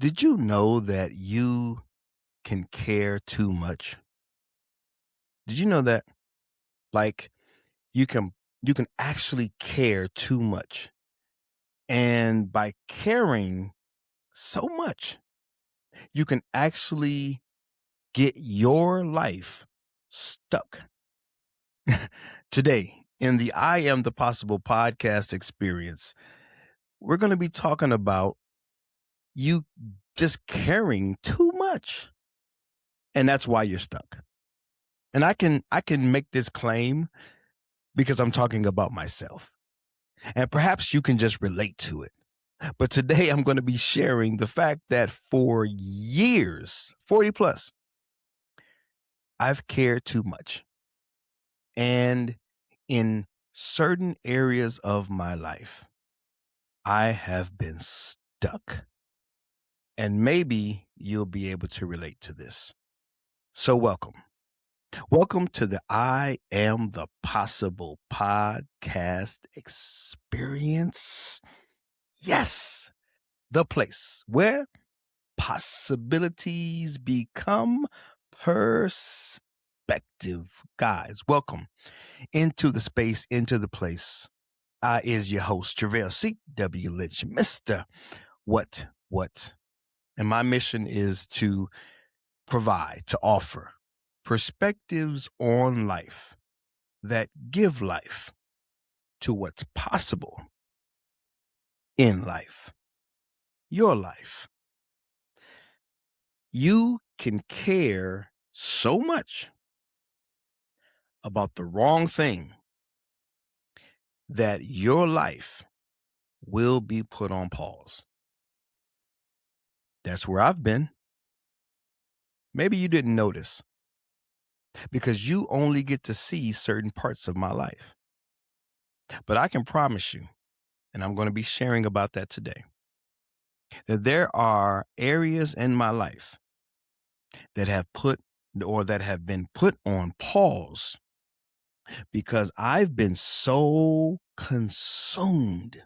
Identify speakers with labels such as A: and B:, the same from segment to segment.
A: Did you know that you can care too much? Did you know that? Like you can you can actually care too much. And by caring so much, you can actually get your life stuck. Today, in the I Am the Possible podcast experience, we're going to be talking about you just caring too much. And that's why you're stuck. And I can make this claim because I'm talking about myself. And perhaps you can just relate to it. But today I'm going to be sharing the fact that for years, 40 plus, I've cared too much. And in certain areas of my life, I have been stuck. And maybe you'll be able to relate to this. So welcome. Welcome to the I Am the Possible podcast experience. Yes, the place where possibilities become perspective. Guys, welcome into the space, into the place. I is your host, Travell C.W. Lynch, Mr. What? And my mission is to provide, to offer perspectives on life that give life to what's possible in life, your life. You can care so much about the wrong thing that your life will be put on pause. That's where I've been. Maybe you didn't notice because you only get to see certain parts of my life. But I can promise you, and I'm going to be sharing about that today, that there are areas in my life that have been put on pause because I've been so consumed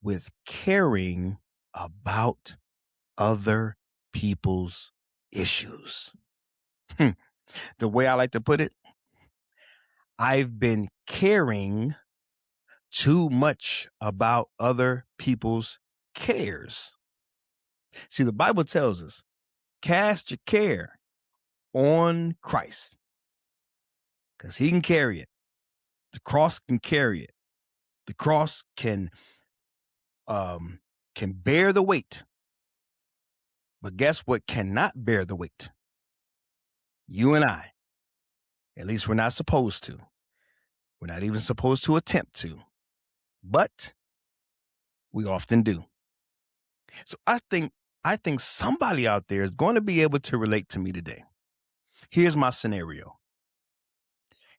A: with caring about other people's issues. The way I like to put it, I've been caring too much about other people's cares. See, the Bible tells us, cast your care on Christ because he can carry it. The cross can carry it. The cross can bear the weight. But guess what cannot bear the weight? You and I. At least we're not supposed to. We're not even supposed to attempt to. But we often do. So I think somebody out there is going to be able to relate to me today. Here's my scenario.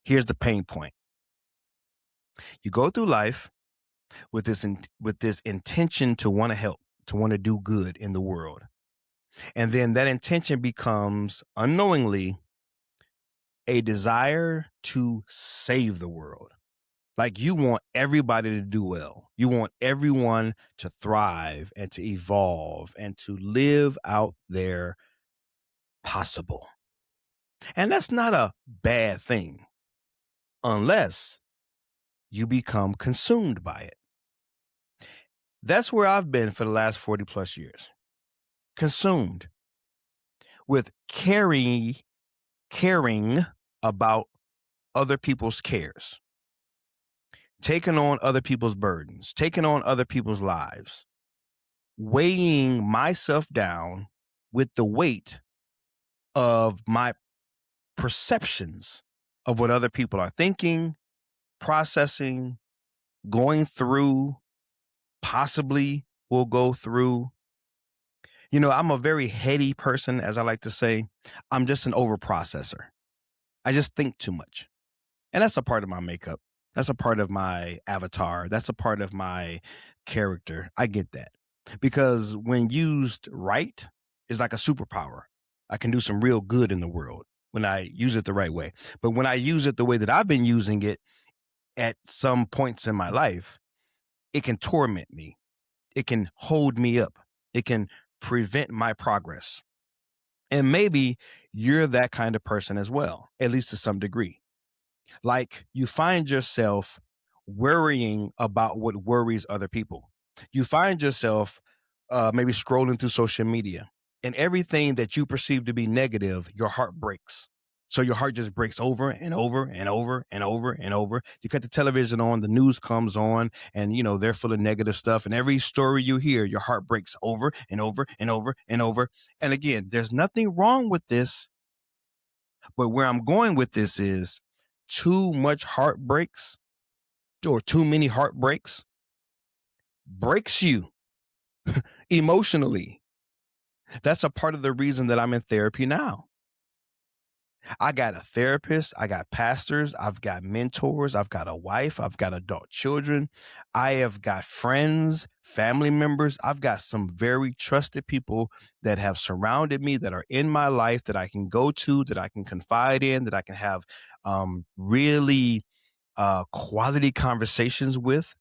A: Here's the pain point. You go through life with this intention to want to help, to want to do good in the world. And then that intention becomes unknowingly a desire to save the world. Like you want everybody to do well. You want everyone to thrive and to evolve and to live out their possible. And that's not a bad thing unless you become consumed by it. That's where I've been for the last 40 plus years. Consumed with caring about other people's cares, taking on other people's burdens, taking on other people's lives, weighing myself down with the weight of my perceptions of what other people are thinking, processing, going through, possibly will go through. You know, I'm a very heady person, as I like to say. I'm just an overprocessor. I just think too much. And that's a part of my makeup. That's a part of my avatar. That's a part of my character. I get that. Because when used right, it's like a superpower. I can do some real good in the world when I use it the right way. But when I use it the way that I've been using it at some points in my life, it can torment me. It can hold me up. It can prevent my progress. And maybe you're that kind of person as well, at least to some degree. Like you find yourself worrying about what worries other people. You find yourself maybe scrolling through social media, and everything that you perceive to be negative, your heart breaks. So your heart just breaks over and over and over and over and over. You cut the television on, the news comes on, and they're full of negative stuff. And every story you hear, your heart breaks over and over and over and over. And again, there's nothing wrong with this, but where I'm going with this is too much heartbreaks or too many heartbreaks breaks you emotionally. That's a part of the reason that I'm in therapy now. I got a therapist, I got pastors, I've got mentors, I've got a wife, I've got adult children, I have got friends, family members, I've got some very trusted people that have surrounded me, that are in my life, that I can go to, that I can confide in, that I can have really quality conversations with.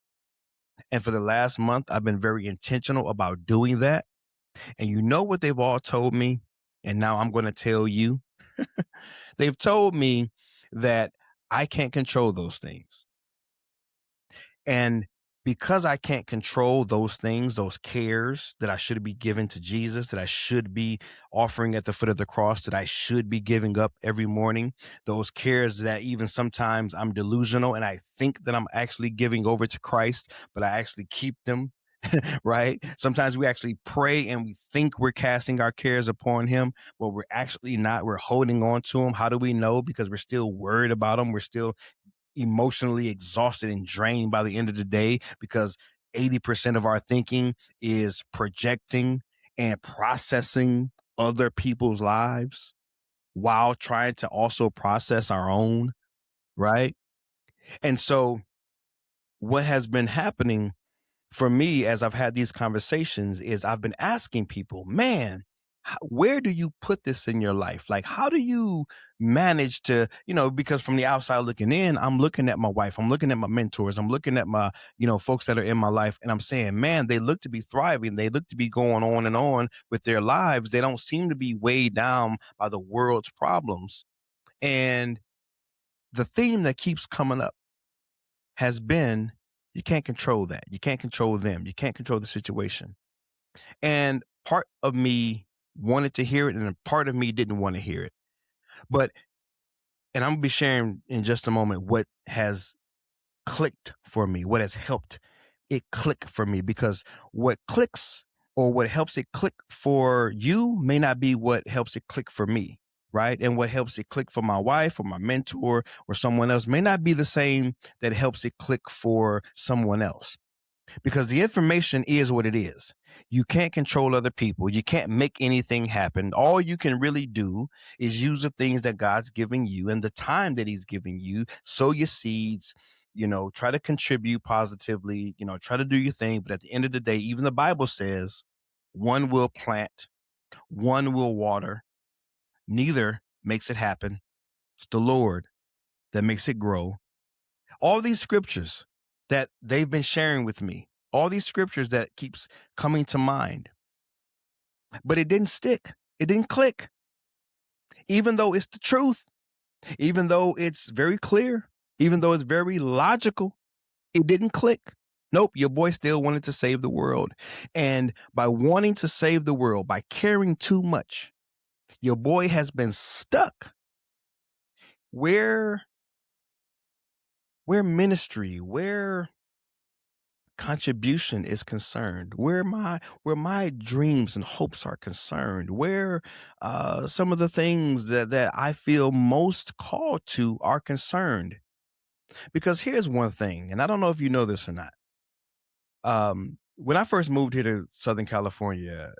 A: And for the last month, I've been very intentional about doing that. And you know what they've all told me? And now I'm going to tell you. They've told me that I can't control those things. And because I can't control those things, those cares that I should be giving to Jesus, that I should be offering at the foot of the cross, that I should be giving up every morning, those cares that even sometimes I'm delusional and I think that I'm actually giving over to Christ, but I actually keep them. Right? Sometimes we actually pray and we think we're casting our cares upon him, but we're actually not. We're holding on to him. How do we know? Because we're still worried about him. We're still emotionally exhausted and drained by the end of the day, because 80% of our thinking is projecting and processing other people's lives while trying to also process our own, right? And so what has been happening for me as I've had these conversations is I've been asking people, man, where do you put this in your life? Like, how do you manage to, because from the outside looking in, I'm looking at my wife, I'm looking at my mentors, I'm looking at my, folks that are in my life, and I'm saying, man, they look to be thriving. They look to be going on and on with their lives. They don't seem to be weighed down by the world's problems. And the theme that keeps coming up has been, you can't control that. You can't control them. You can't control the situation. And part of me wanted to hear it, and a part of me didn't want to hear it. But, and I'm going to be sharing in just a moment what has clicked for me, what has helped it click for me, because what clicks or what helps it click for you may not be what helps it click for me. Right. And what helps it click for my wife or my mentor or someone else may not be the same that helps it click for someone else, because the information is what it is. You can't control other people. You can't make anything happen. All you can really do is use the things that God's giving you and the time that he's giving you. Sow your seeds, try to contribute positively, try to do your thing. But at the end of the day, even the Bible says one will plant, one will water, neither makes it happen. It's the Lord that makes it grow. All these scriptures that they've been sharing with me, all these scriptures that keeps coming to mind, but it didn't stick. It didn't click, even though it's the truth, even though it's very clear, even though it's very logical. It didn't click. Nope, your boy still wanted to save the world. And by wanting to save the world, by caring too much, your boy has been stuck where ministry, where contribution is concerned, where my dreams and hopes are concerned, where some of the things that I feel most called to are concerned. Because here's one thing, and I don't know if you know this or not. When I first moved here to Southern California,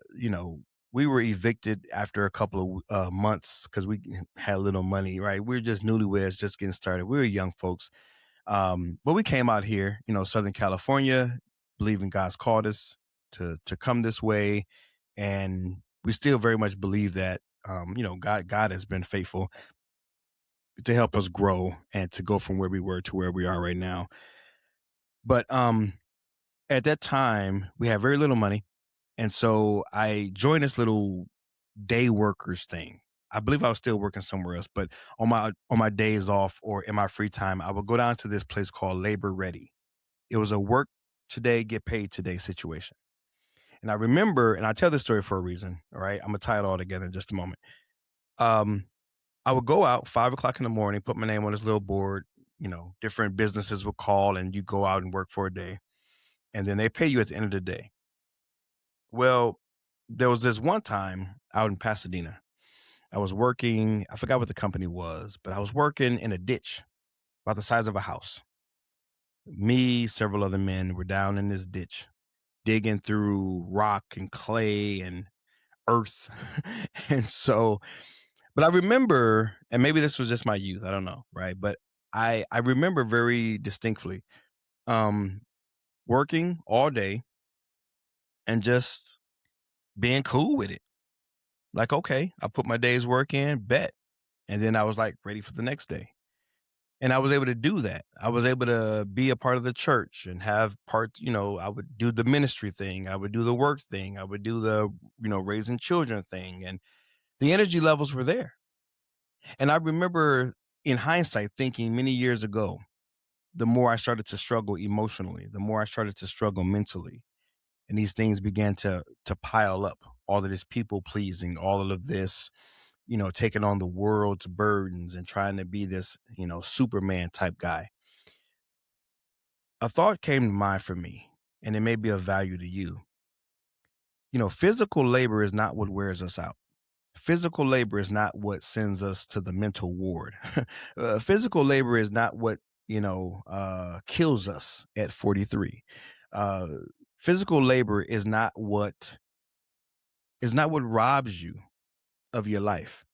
A: we were evicted after a couple of months because we had little money, right? We were just newlyweds, just getting started. We were young folks. But we came out here, Southern California, believing God's called us to come this way. And we still very much believe that, God has been faithful to help us grow and to go from where we were to where we are right now. But at that time, we had very little money. And so I joined this little day workers thing. I believe I was still working somewhere else, but on my days off or in my free time, I would go down to this place called Labor Ready. It was a work today, get paid today situation. And I remember, and I tell this story for a reason. All right. I'm gonna tie it all together in just a moment. Um, I would go out 5 o'clock in the morning, put my name on this little board. Different businesses would call and you go out and work for a day. And then they pay you at the end of the day. Well, there was this one time out in Pasadena. I was working, I forgot what the company was, but I was working in a ditch about the size of a house. Me, several other men were down in this ditch, digging through rock and clay and earth. and so, but I remember, and maybe this was just my youth, I don't know, right? But I remember very distinctly um working all day and just being cool with it. Like, okay, I put my day's work in, bet. And then I was like ready for the next day. And I was able to do that. I was able to be a part of the church and have parts, I would do the ministry thing. I would do the work thing. I would do the, raising children thing. And the energy levels were there. And I remember in hindsight thinking many years ago, the more I started to struggle emotionally, the more I started to struggle mentally. And these things began to pile up. All of this people pleasing, all of this, taking on the world's burdens and trying to be this, Superman type guy. A thought came to mind for me, and it may be of value to you. Physical labor is not what wears us out. Physical labor is not what sends us to the mental ward. Physical labor is not what, kills us at 43. Uh, Physical labor is not what robs you of your life.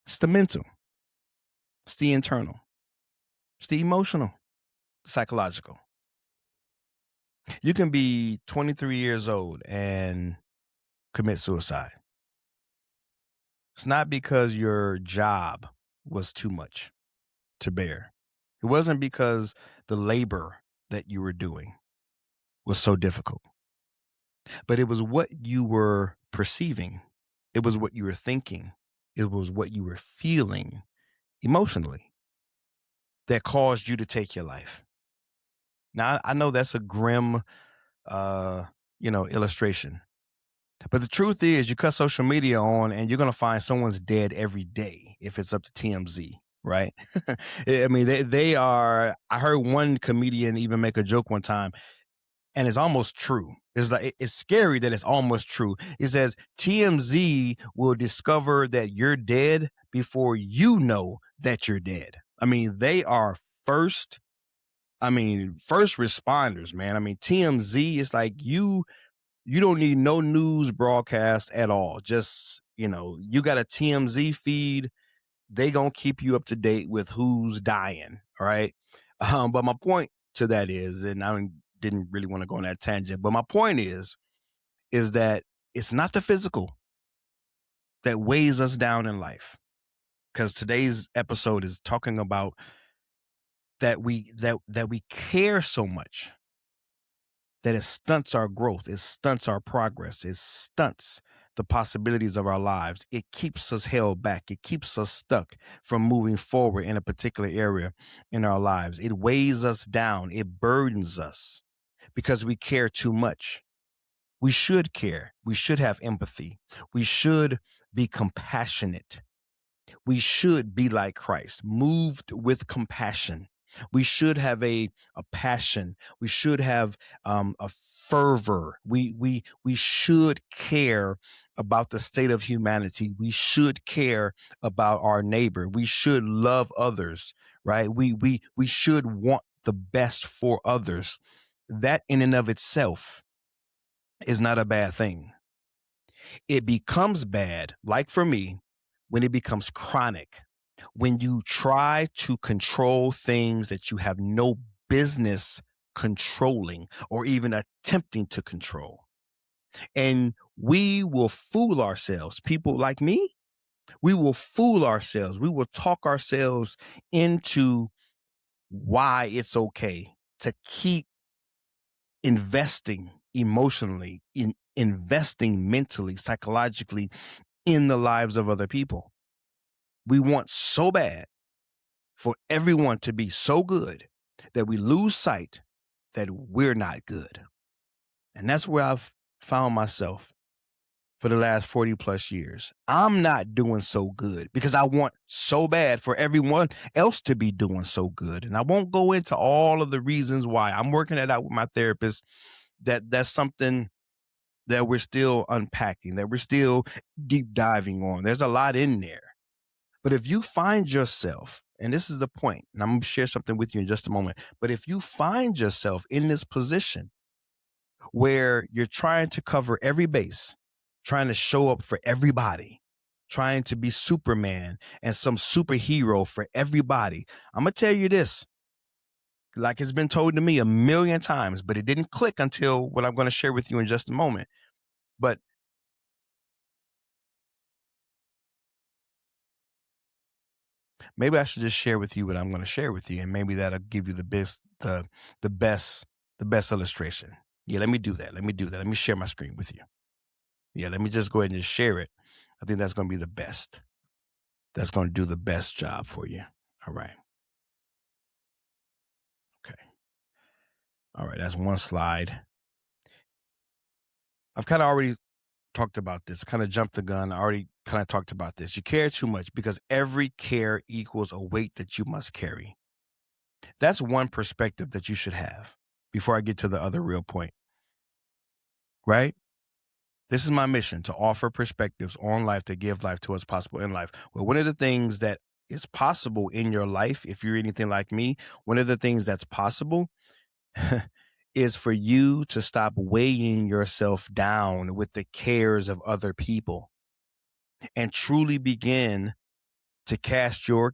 A: It's the mental, it's the internal, it's the emotional, psychological. You can be 23 years old and commit suicide. It's not because your job was too much to bear. It wasn't because the labor that you were doing was so difficult, but it was what you were perceiving. It was what you were thinking. It was what you were feeling emotionally that caused you to take your life. Now, I know that's a grim, illustration. But the truth is, you cut social media on and you're going to find someone's dead every day if it's up to TMZ, right? I mean, they are. I heard one comedian even make a joke one time, and it's almost true. It's like it's scary that it's almost true. It says TMZ will discover that you're dead before you know that you're dead. I mean, they are first. First responders, man. I mean, TMZ is like you don't need no news broadcast at all. Just, you got a TMZ feed. They gonna keep you up to date with who's dying. All right. But my point to that is, and I didn't really want to go on that tangent, but my point is that it's not the physical that weighs us down in life. Because today's episode is talking about that we care so much that it stunts our growth, it stunts our progress, it stunts the possibilities of our lives. It keeps us held back. It keeps us stuck from moving forward in a particular area in our lives. It weighs us down. It burdens us because we care too much. We should care. We should have empathy. We should be compassionate. We should be like Christ, moved with compassion. We should have a passion. We should have a fervor. We should care about the state of humanity. We should care about our neighbor. We should love others, right? We should want the best for others. That in and of itself is not a bad thing. It becomes bad, like for me, when it becomes chronic, when you try to control things that you have no business controlling or even attempting to control. And we will fool ourselves. People like me, we will fool ourselves. We will talk ourselves into why it's okay to keep investing emotionally, in investing mentally, psychologically in the lives of other people. We want so bad for everyone to be so good that we lose sight that we're not good. And that's where I've found myself for the last 40 plus years. I'm not doing so good because I want so bad for everyone else to be doing so good. And I won't go into all of the reasons why. I'm working it out with my therapist. That's something that we're still unpacking, that we're still deep diving on. There's a lot in there. But if you find yourself, and this is the point, and I'm going to share something with you in just a moment, but if you find yourself in this position where you're trying to cover every base, trying to show up for everybody, trying to be Superman and some superhero for everybody, I'm going to tell you this, like it's been told to me a million times, but it didn't click until what I'm going to share with you in just a moment. But maybe I should just share with you what I'm going to share with you, and maybe that'll give you the best, the best illustration. Yeah, let me do that. Let me share my screen with you. Yeah, let me just go ahead and just share it. I think that's going to be the best. That's going to do the best job for you. All right. Okay. All right. That's one slide. I've kind of already talked about this, kind of jumped the gun. I already kind of talked about this. You care too much because every care equals a weight that you must carry. That's one perspective that you should have before I get to the other real point. Right? This is my mission, to offer perspectives on life, to give life to what's possible in life. Well, one of the things that is possible in your life, if you're anything like me, one of the things that's possible is for you to stop weighing yourself down with the cares of other people and truly begin to cast your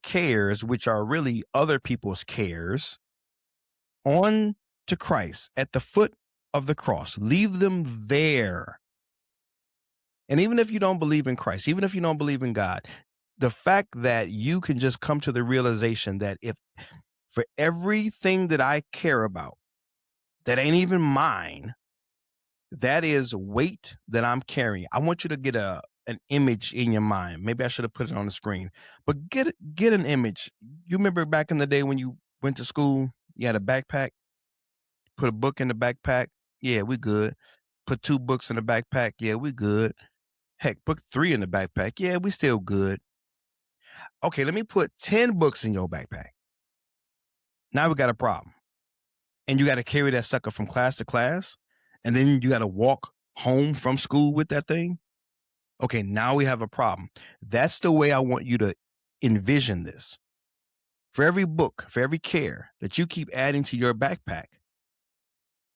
A: cares, which are really other people's cares, on to Christ at the foot of the cross. Leave them there. And even if you don't believe in Christ, even if you don't believe in God, the fact that you can just come to the realization that if for everything that I care about, that ain't even mine, that is weight that I'm carrying. I want you to get an image in your mind. Maybe I should have put it on the screen, but get an image. You remember back in the day when you went to school, you had a backpack, put a book in the backpack. Yeah, we good. Put 2 books in the backpack. Yeah, we good. Heck, put 3 in the backpack. Yeah, we still good. Okay, let me put 10 books in your backpack. Now we got a problem. And you got to carry that sucker from class to class. And then you got to walk home from school with that thing. Okay, now we have a problem. That's the way I want you to envision this. For every book, for every care that you keep adding to your backpack,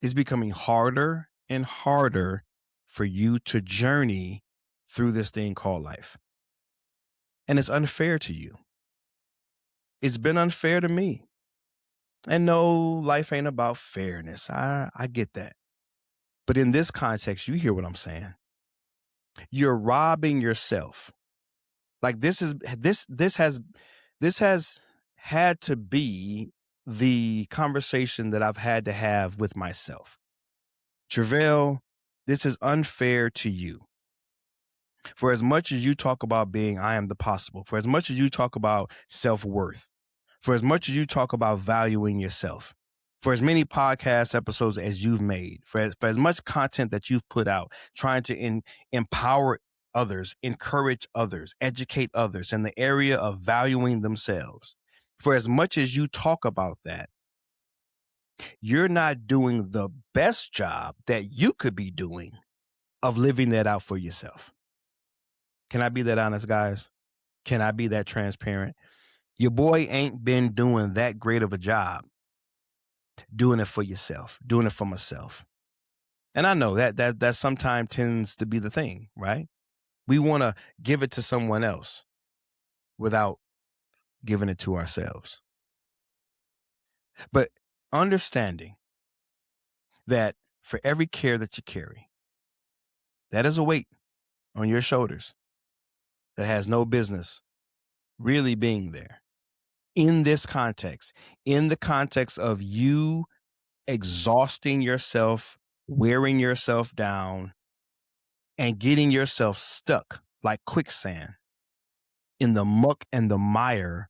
A: it's becoming harder and harder for you to journey through this thing called life. And it's unfair to you. It's been unfair to me. And no, life ain't about fairness. I get that. But in this context, you hear what I'm saying. You're robbing yourself. Like this has had to be the conversation that I've had to have with myself. Tre'vell, this is unfair to you. For as much as you talk about being iAMthepossible, for as much as you talk about self-worth, for as much as you talk about valuing yourself, for as many podcast episodes as you've made, for as much content that you've put out, trying to empower others, encourage others, educate others in the area of valuing themselves, for as much as you talk about that, you're not doing the best job that you could be doing of living that out for yourself. Can I be that honest, guys? Can I be that transparent? Your boy ain't been doing that great of a job doing it for yourself, doing it for myself. And I know that sometimes tends to be the thing, right? We want to give it to someone else without giving it to ourselves. But understanding that for every care that you carry, that is a weight on your shoulders that has no business really being there. In this context, in the context of you exhausting yourself wearing yourself down, and getting yourself stuck like quicksand in the muck and the mire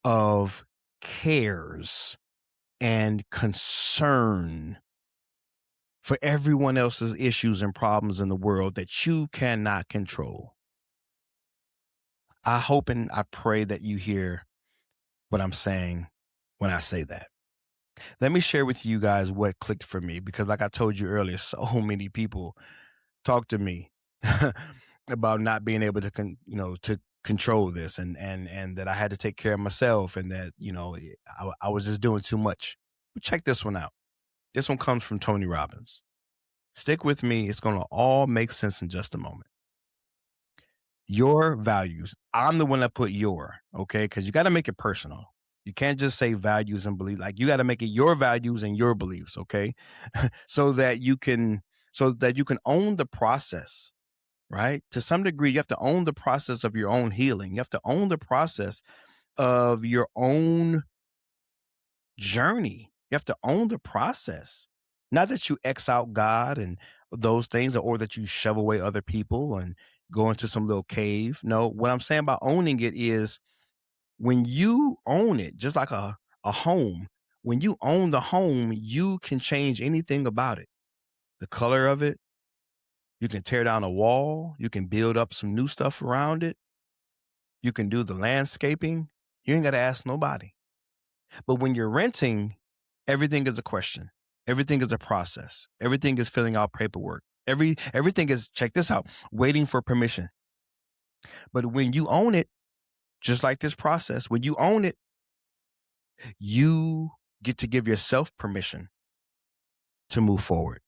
A: of cares and concern for everyone else's issues and problems in the world that you cannot control. I hope and I pray that you hear what I'm saying when I say that. Let me share with you guys what clicked for me, because like I told you earlier, so many people talk to me about not being able to to control this, and that I had to take care of myself, and that I was just doing too much. But check this one out. This one comes from Tony Robbins. Stick with me. It's going to all make sense in just a moment. Your values. I'm the one that put your, okay? Because you got to make it personal. You can't just say values and beliefs. Like, you got to make it your values and your beliefs, okay? so that you can own the process, right? To some degree, you have to own the process of your own healing. You have to own the process of your own journey. You have to own the process. Not that you X out God and those things, or that you shove away other people and go into some little cave. No, what I'm saying about owning it is, when you own it, just like a home, when you own the home, you can change anything about it. The color of it, you can tear down a wall, you can build up some new stuff around it, you can do the landscaping. You ain't got to ask nobody. But when you're renting, everything is a question. Everything is a process. Everything is filling out paperwork. Everything is, check this out, waiting for permission. But when you own it, just like this process, when you own it, you get to give yourself permission to move forward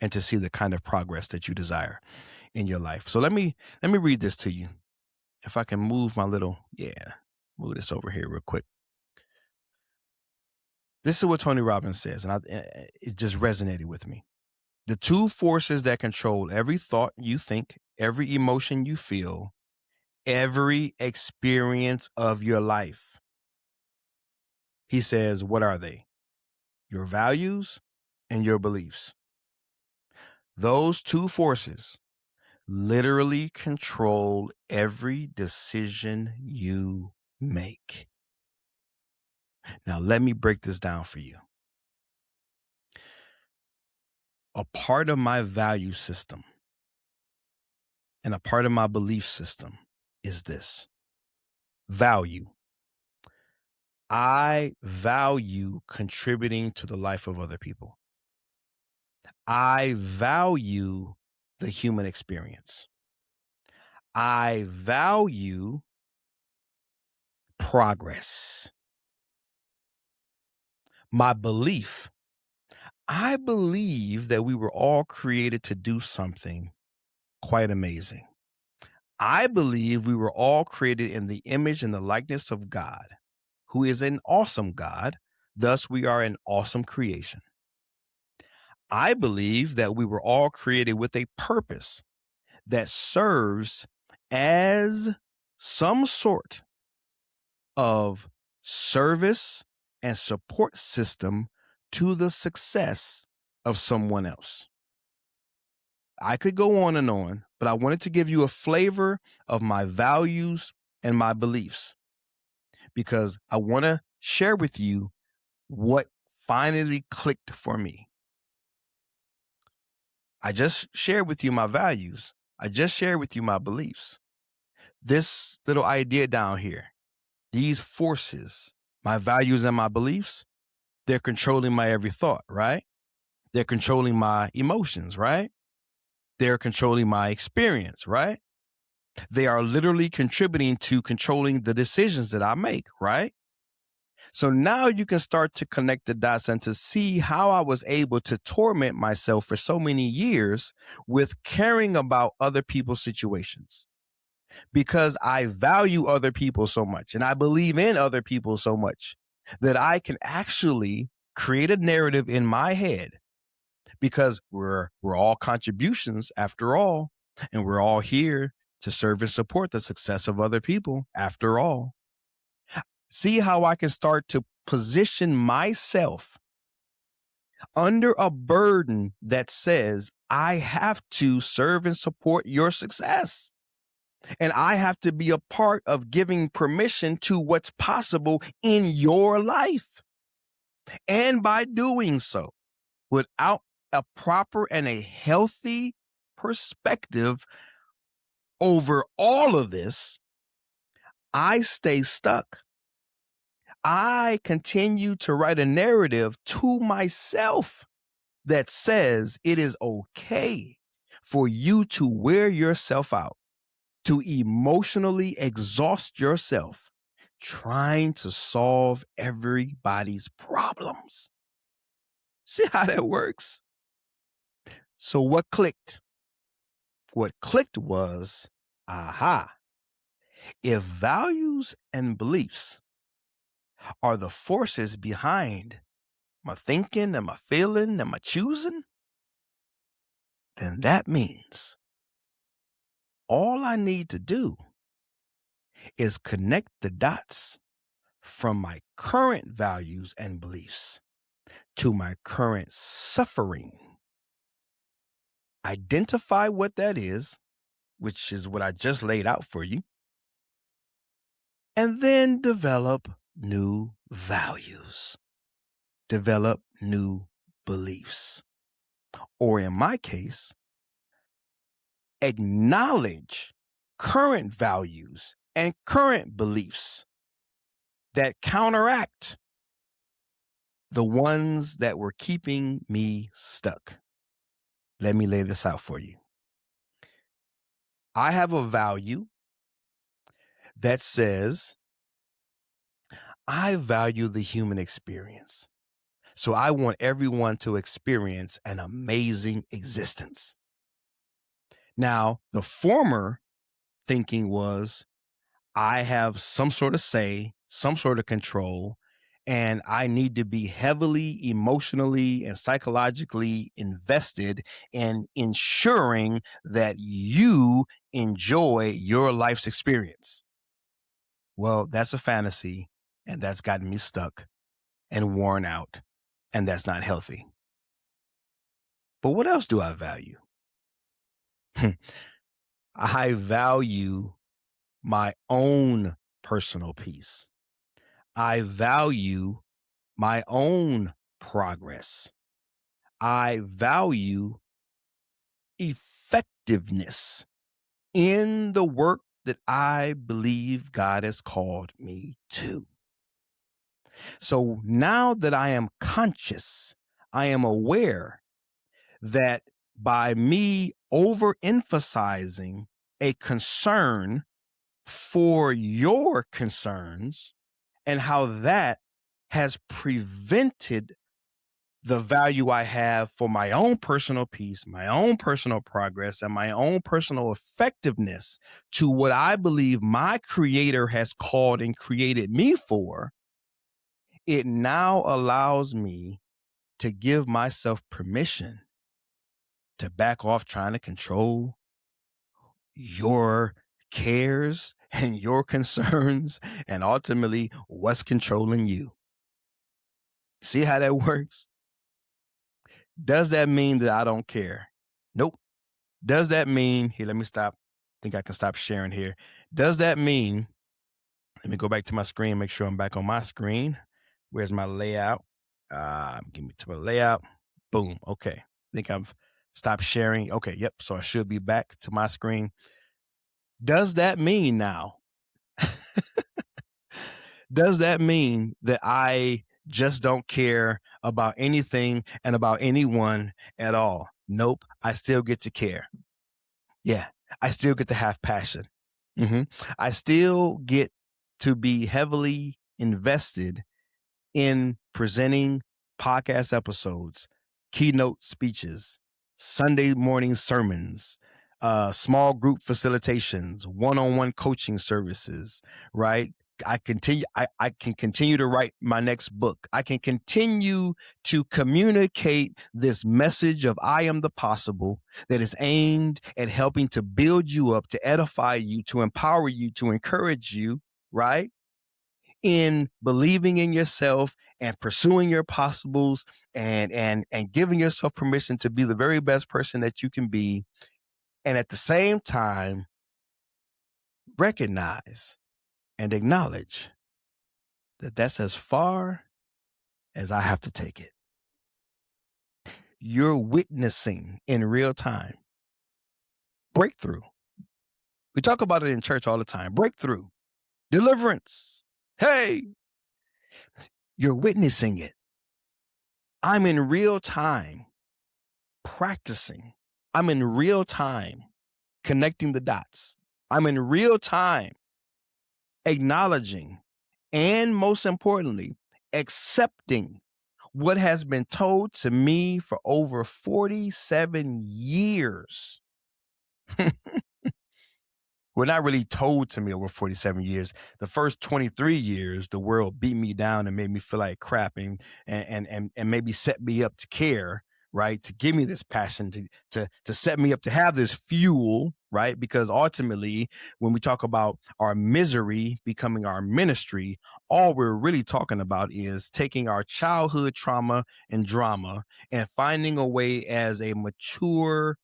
A: and to see the kind of progress that you desire in your life. So let me read this to you. If I can move move this over here real quick. This is what Tony Robbins says, and it just resonated with me. The two forces that control every thought you think, every emotion you feel, every experience of your life. He says, what are they? Your values and your beliefs. Those two forces literally control every decision you make. Now, let me break this down for you. A part of my value system and a part of my belief system is this: value. I value contributing to the life of other people. I value the human experience. I value progress. My belief: I believe that we were all created to do something quite amazing. I believe we were all created in the image and the likeness of God, who is an awesome God. Thus, we are an awesome creation. I believe that we were all created with a purpose that serves as some sort of service and support system to the success of someone else. I could go on, but I wanted to give you a flavor of my values and my beliefs, because I want to share with you what finally clicked for me. I just shared with you my values. I just shared with you my beliefs. This little idea down here, these forces, my values and my beliefs, they're controlling my every thought, right? They're controlling my emotions, right? They're controlling my experience, right? They are literally contributing to controlling the decisions that I make, right? So now you can start to connect the dots and to see how I was able to torment myself for so many years with caring about other people's situations, because I value other people so much and I believe in other people so much that I can actually create a narrative in my head, because we're all contributions after all, and we're all here to serve and support the success of other people after all. See how I can start to position myself under a burden that says, I have to serve and support your success. And I have to be a part of giving permission to what's possible in your life. And by doing so, without a proper and a healthy perspective over all of this, I stay stuck. I continue to write a narrative to myself that says it is okay for you to wear yourself out, to emotionally exhaust yourself trying to solve everybody's problems. See how that works? So what clicked? What clicked was, aha, if values and beliefs are the forces behind my thinking and my feeling and my choosing, then that means all I need to do is connect the dots from my current values and beliefs to my current suffering. Identify what that is, which is what I just laid out for you, and then develop new values, develop new beliefs. Or in my case, acknowledge current values and current beliefs that counteract the ones that were keeping me stuck. Let me lay this out for you. I have a value that says, I value the human experience. So I want everyone to experience an amazing existence. Now, the former thinking was, I have some sort of say, some sort of control, and I need to be heavily emotionally and psychologically invested in ensuring that you enjoy your life's experience. Well, that's a fantasy, and that's gotten me stuck and worn out, and that's not healthy. But what else do I value? I value my own personal peace. I value my own progress. I value effectiveness in the work that I believe God has called me to. So now that I am conscious, I am aware that by me overemphasizing a concern for your concerns and how that has prevented the value I have for my own personal peace, my own personal progress, and my own personal effectiveness to what I believe my Creator has called and created me for, it now allows me to give myself permission to back off trying to control your cares and your concerns and ultimately what's controlling you. See how that works? Does that mean that I don't care? Nope. Does that mean, here, let me stop. I think I can stop sharing here. Does that mean, let me go back to my screen, make sure I'm back on my screen. Where's my layout? Give me to my layout. Boom. Okay. I think I've stopped sharing. Okay. Yep. So I should be back to my screen. Does that mean now? Does that mean that I just don't care about anything and about anyone at all? Nope. I still get to care. Yeah. I still get to have passion. I still get to be heavily invested in presenting podcast episodes, keynote speeches, Sunday morning sermons, small group facilitations, one-on-one coaching services, right? I can continue to write my next book. I can continue to communicate this message of I am the possible that is aimed at helping to build you up, to edify you, to empower you, to encourage you, right? in believing in yourself and pursuing your possibles and giving yourself permission to be the very best person that you can be. And at the same time, recognize and acknowledge that that's as far as I have to take it. You're witnessing in real time breakthrough. We talk about it in church all the time. Breakthrough, deliverance. Hey, you're witnessing it. I'm in real time practicing. I'm in real time connecting the dots. I'm in real time acknowledging and, most importantly, accepting what has been told to me for over 47 years. Well, not really told to me over 47 years. The first 23 years, the world beat me down and made me feel like crap and maybe set me up to care, right? To give me this passion, to set me up to have this fuel, right? Because ultimately, when we talk about our misery becoming our ministry, all we're really talking about is taking our childhood trauma and drama and finding a way as a mature,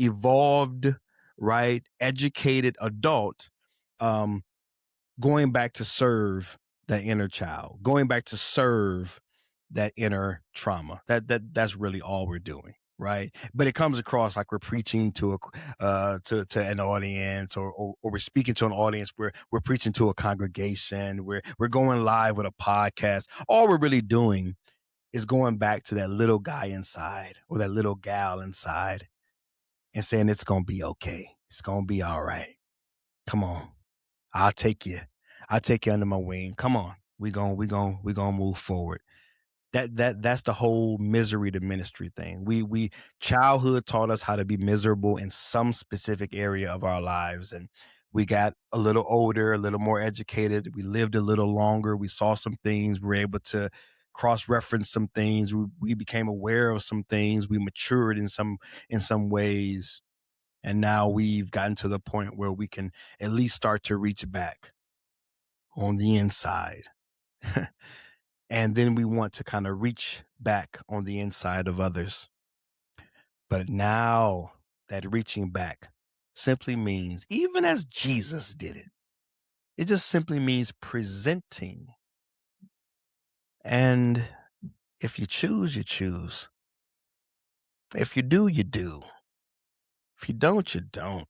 A: evolved, right, educated adult, going back to serve that inner child, going back to serve that inner trauma. That's really all we're doing, right? But it comes across like we're preaching to an audience, or we're speaking to an audience. We're preaching to a congregation. We're going live with a podcast. All we're really doing is going back to that little guy inside or that little gal inside and saying, it's going to be okay. It's going to be all right. Come on. I'll take you. I'll take you under my wing. Come on. We're going to move forward. That's the whole misery to ministry thing. We childhood taught us how to be miserable in some specific area of our lives. And we got a little older, a little more educated. We lived a little longer. We saw some things. We were able to cross-reference some things. We became aware of some things. We matured in some ways. And now we've gotten to the point where we can at least start to reach back on the inside. And then we want to kind of reach back on the inside of others. But now that reaching back simply means, even as Jesus did it, it just simply means presenting. And if you choose, you choose. If you do, you do. If you don't, you don't.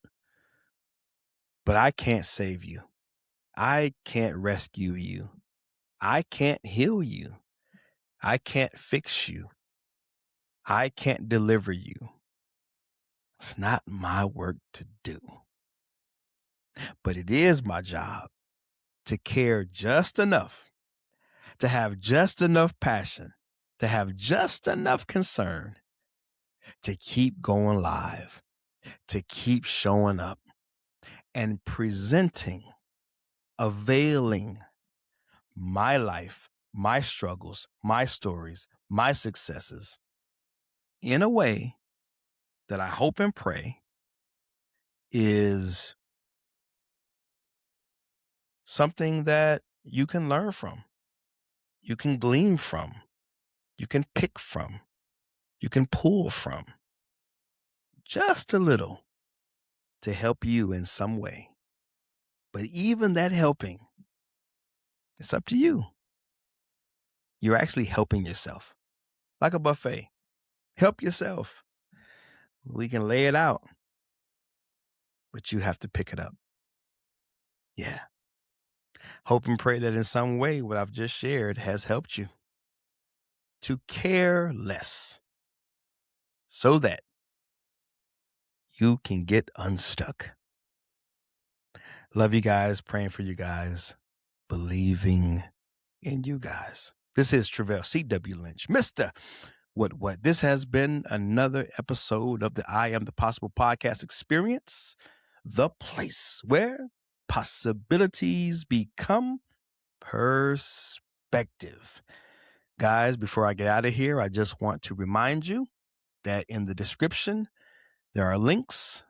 A: But I can't save you. I can't rescue you. I can't heal you. I can't fix you. I can't deliver you. It's not my work to do. But it is my job to care just enough, to have just enough passion, to have just enough concern to keep going live, to keep showing up and presenting, availing my life, my struggles, my stories, my successes in a way that I hope and pray is something that you can learn from, you can glean from, you can pick from, you can pull from, just a little to help you in some way. But even that helping, it's up to you. You're actually helping yourself. Like a buffet. Help yourself. We can lay it out, but you have to pick it up. Yeah. Hope and pray that in some way what I've just shared has helped you to care less so that you can get unstuck. Love you guys, praying for you guys, believing in you guys. This is Travell C.W. Lynch, Mr. What. This has been another episode of the I Am the Possible podcast experience, the place where possibilities become perspective. Guys, before I get out of here, I just want to remind you that in the description, there are links,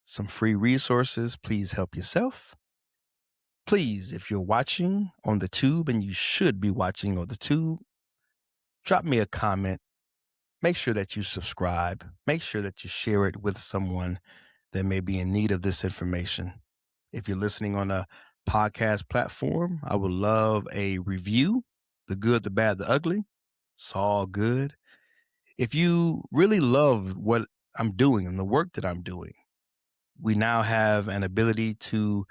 A: some free resources. Please help yourself. Please, if you're watching on the tube, and you should be watching on the tube, drop me a comment. Make sure that you subscribe. Make sure that you share it with someone that may be in need of this information. If you're listening on a podcast platform, I would love a review. The good, the bad, the ugly. It's all good. If you really love what I'm doing and the work that I'm doing, we now have an ability to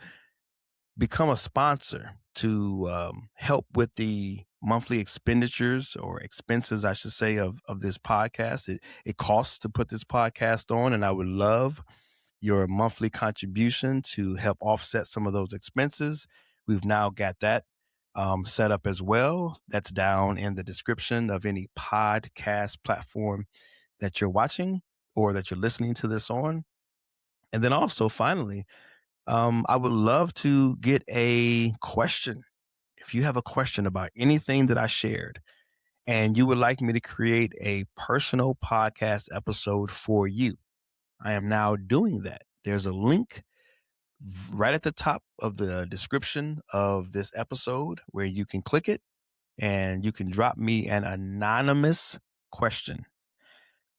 A: become a sponsor to help with the monthly expenditures, or expenses, I should say, of this podcast. It costs to put this podcast on, and I would love your monthly contribution to help offset some of those expenses. We've now got that set up as well. That's down in the description of any podcast platform that you're watching or that you're listening to this on. And then also, finally, I would love to get a question. If you have a question about anything that I shared and you would like me to create a personal podcast episode for you, I am now doing that. There's a link right at the top of the description of this episode where you can click it and you can drop me an anonymous question.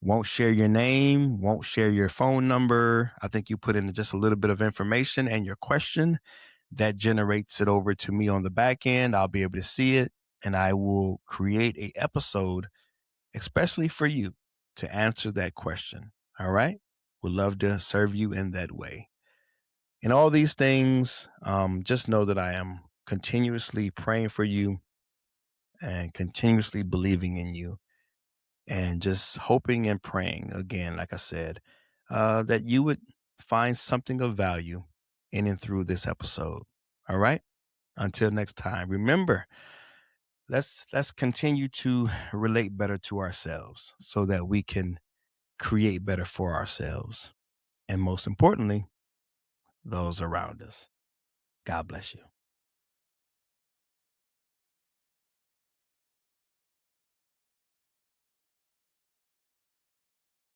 A: Won't share your name, won't share your phone number. I think you put in just a little bit of information and your question. That generates it over to me on the back end. I'll be able to see it, and I will create a episode especially for you to answer that question. All right? Would love to serve you in that way. And all these things, just know that I am continuously praying for you and continuously believing in you, and just hoping and praying, again, like I said, that you would find something of value in and through this episode. All right? Until next time, remember, let's continue to relate better to ourselves so that we can create better for ourselves. And most importantly, those around us. God bless you.